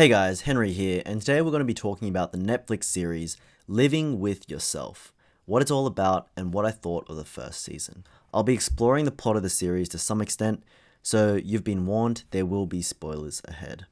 Hey guys, Henry here, and today we're going to be talking about the Netflix series Living with Yourself, what it's all about, and what I thought of the first season. I'll be exploring the plot of the series to some extent, so you've been warned, there will be spoilers ahead.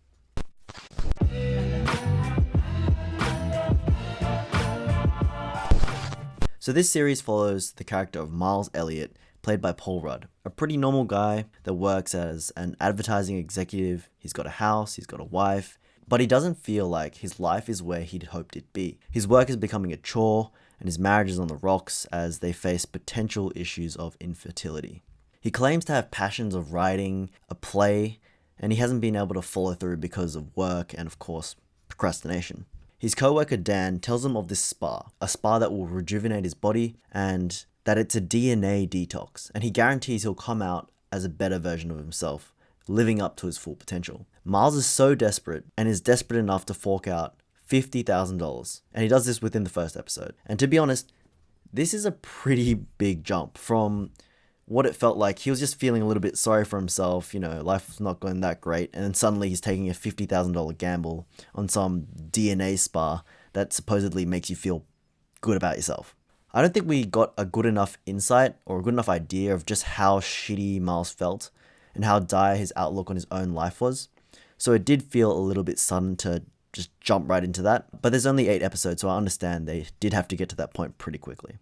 So this series follows the character of Miles Elliott, played by Paul Rudd, a pretty normal guy that works as an advertising executive. He's got a house, he's got a wife, but he doesn't feel like his life is where he'd hoped it'd be. His work is becoming a chore, and his marriage is on the rocks as they face potential issues of infertility. He claims to have passions of writing, a play, and he hasn't been able to follow through because of work and, of course, procrastination. His co-worker Dan tells him of this spa, a spa that will rejuvenate his body and that it's a DNA detox, and he guarantees he'll come out as a better version of himself, living up to his full potential. Miles is so desperate and is desperate enough to fork out $50,000, and he does this within the first episode. And to be honest, this is a pretty big jump from what it felt like. He was just feeling a little bit sorry for himself, life's not going that great, and then suddenly he's taking a $50,000 gamble on some DNA spa that supposedly makes you feel good about yourself. I don't think we got a good enough insight or a good enough idea of just how shitty Miles felt and how dire his outlook on his own life was. So it did feel a little bit sudden to just jump right into that. But there's only 8 episodes, so I understand they did have to get to that point pretty quickly.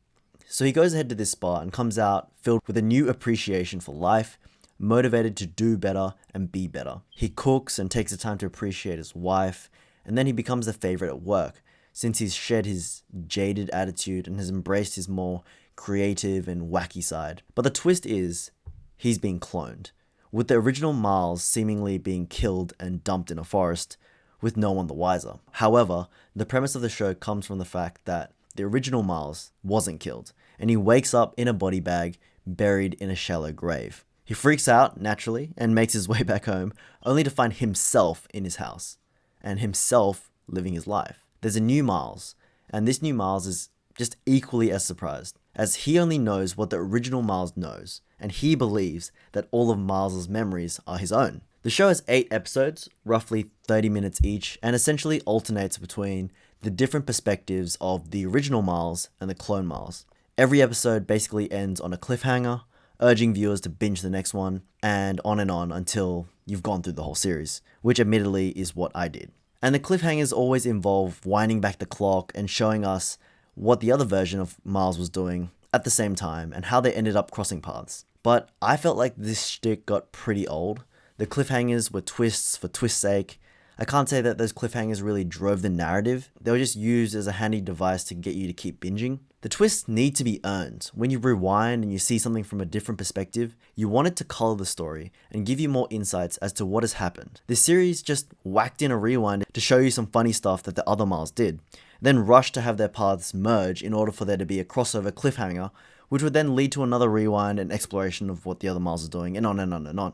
So he goes ahead to this spa and comes out filled with a new appreciation for life, motivated to do better and be better. He cooks and takes the time to appreciate his wife, and then he becomes a favorite at work, since he's shed his jaded attitude and has embraced his more creative and wacky side. But the twist is, he's been cloned, with the original Miles seemingly being killed and dumped in a forest, with no one the wiser. However, the premise of the show comes from the fact that the original Miles wasn't killed, and he wakes up in a body bag, buried in a shallow grave. He freaks out, naturally, and makes his way back home, only to find himself in his house, and himself living his life. There's a new Miles, and this new Miles is just equally as surprised, as he only knows what the original Miles knows, and he believes that all of Miles's memories are his own. The show has 8 episodes, roughly 30 minutes each, and essentially alternates between the different perspectives of the original Miles and the clone Miles. Every episode basically ends on a cliffhanger, urging viewers to binge the next one, and on until you've gone through the whole series, which admittedly is what I did. And the cliffhangers always involve winding back the clock and showing us what the other version of Miles was doing at the same time and how they ended up crossing paths. But I felt like this shtick got pretty old. The cliffhangers were twists for twist's sake. I can't say that those cliffhangers really drove the narrative. They were just used as a handy device to get you to keep binging. The twists need to be earned. When you rewind and you see something from a different perspective, you want it to color the story and give you more insights as to what has happened. This series just whacked in a rewind to show you some funny stuff that the other Miles did, then rushed to have their paths merge in order for there to be a crossover cliffhanger, which would then lead to another rewind and exploration of what the other Miles are doing, and on and on and on.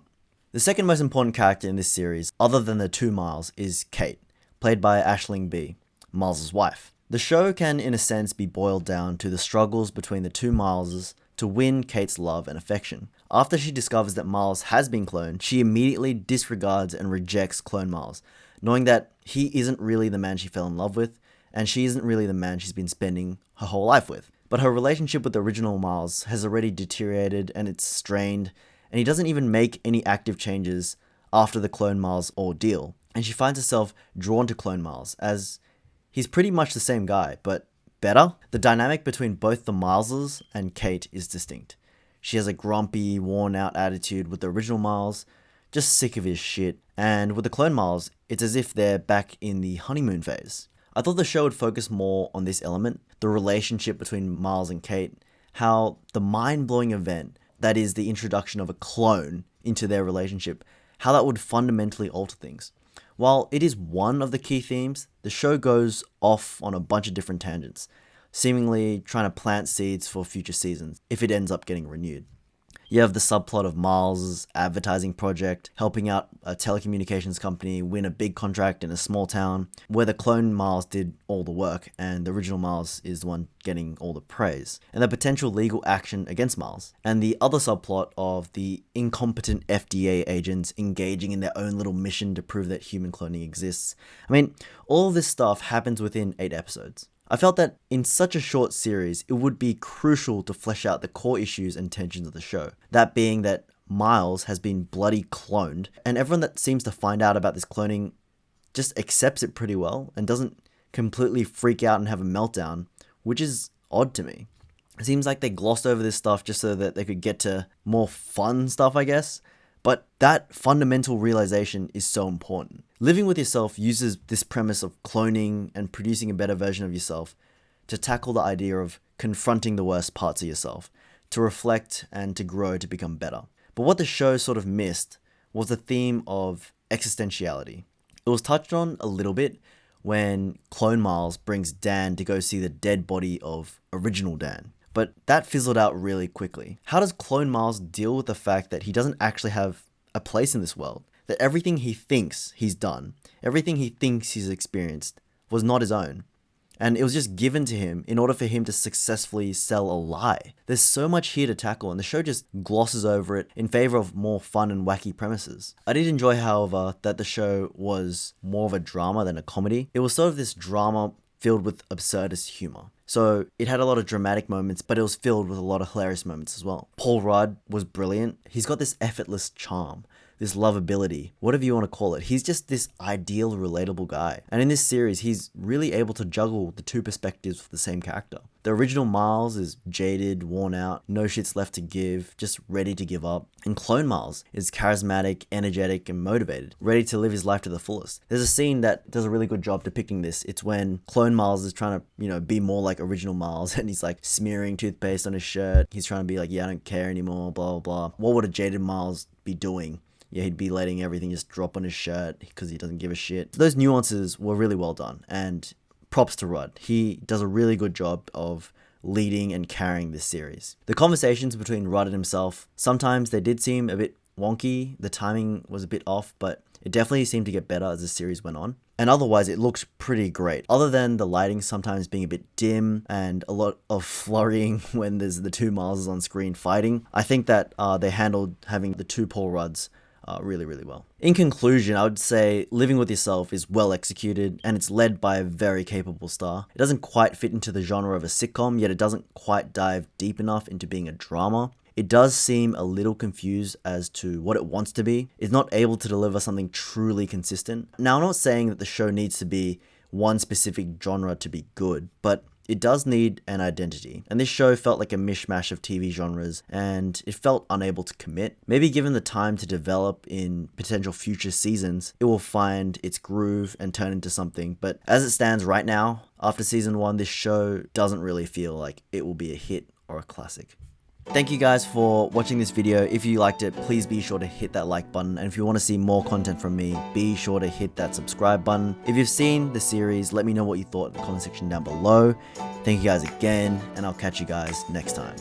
The second most important character in this series, other than the 2 Miles, is Kate, played by Aisling Bea, Miles' wife. The show can, in a sense, be boiled down to the struggles between the 2 Mileses to win Kate's love and affection. After she discovers that Miles has been cloned, she immediately disregards and rejects clone Miles, knowing that he isn't really the man she fell in love with, and she isn't really the man she's been spending her whole life with. But her relationship with the original Miles has already deteriorated and it's strained, and he doesn't even make any active changes after the clone Miles ordeal. And she finds herself drawn to clone Miles, as he's pretty much the same guy, but better. The dynamic between both the Mileses and Kate is distinct. She has a grumpy, worn-out attitude with the original Miles, just sick of his shit, and with the clone Miles, it's as if they're back in the honeymoon phase. I thought the show would focus more on this element, the relationship between Miles and Kate, how the mind-blowing event that is the introduction of a clone into their relationship, how that would fundamentally alter things. While it is one of the key themes, the show goes off on a bunch of different tangents, seemingly trying to plant seeds for future seasons if it ends up getting renewed. You have the subplot of Miles' advertising project, helping out a telecommunications company win a big contract in a small town, where the clone Miles did all the work, and the original Miles is the one getting all the praise, and the potential legal action against Miles, and the other subplot of the incompetent FDA agents engaging in their own little mission to prove that human cloning exists. I mean, all of this stuff happens within 8 episodes. I felt that in such a short series, it would be crucial to flesh out the core issues and tensions of the show. That being that Miles has been bloody cloned, and everyone that seems to find out about this cloning just accepts it pretty well and doesn't completely freak out and have a meltdown, which is odd to me. It seems like they glossed over this stuff just so that they could get to more fun stuff, I guess. But that fundamental realization is so important. Living with Yourself uses this premise of cloning and producing a better version of yourself to tackle the idea of confronting the worst parts of yourself, to reflect and to grow to become better. But what the show sort of missed was the theme of existentiality. It was touched on a little bit when Clone Miles brings Dan to go see the dead body of original Dan. But that fizzled out really quickly. How does Clone Miles deal with the fact that he doesn't actually have a place in this world? That everything he thinks he's done, everything he thinks he's experienced, was not his own. And it was just given to him in order for him to successfully sell a lie. There's so much here to tackle, and the show just glosses over it in favor of more fun and wacky premises. I did enjoy, however, that the show was more of a drama than a comedy. It was sort of this drama filled with absurdist humor. So it had a lot of dramatic moments, but it was filled with a lot of hilarious moments as well. Paul Rudd was brilliant. He's got this effortless charm, this lovability, whatever you want to call it. He's just this ideal, relatable guy. And in this series, he's really able to juggle the two perspectives of the same character. The original Miles is jaded, worn out, no shits left to give, just ready to give up. And Clone Miles is charismatic, energetic, and motivated, ready to live his life to the fullest. There's a scene that does a really good job depicting this. It's when Clone Miles is trying to, be more like original Miles, and he's like smearing toothpaste on his shirt. He's trying to be like, yeah, I don't care anymore, blah, blah, blah. What would a jaded Miles be doing? Yeah, he'd be letting everything just drop on his shirt because he doesn't give a shit. Those nuances were really well done, and props to Rudd. He does a really good job of leading and carrying this series. The conversations between Rudd and himself, sometimes they did seem a bit wonky. The timing was a bit off, but it definitely seemed to get better as the series went on. And otherwise, it looked pretty great. Other than the lighting sometimes being a bit dim and a lot of flurrying when there's the two Mileses on screen fighting, I think that they handled having the two Paul Rudds really, really well. In conclusion, I would say Living With Yourself is well executed, and it's led by a very capable star. It doesn't quite fit into the genre of a sitcom, yet it doesn't quite dive deep enough into being a drama. It does seem a little confused as to what it wants to be. It's not able to deliver something truly consistent. Now, I'm not saying that the show needs to be one specific genre to be good, but it does need an identity, and this show felt like a mishmash of TV genres, and it felt unable to commit. Maybe given the time to develop in potential future seasons, it will find its groove and turn into something, but as it stands right now, after season 1, this show doesn't really feel like it will be a hit or a classic. Thank you guys for watching this video. If you liked it, please be sure to hit that like button. And if you want to see more content from me, be sure to hit that subscribe button. If you've seen the series, let me know what you thought in the comment section down below. Thank you guys again, and I'll catch you guys next time.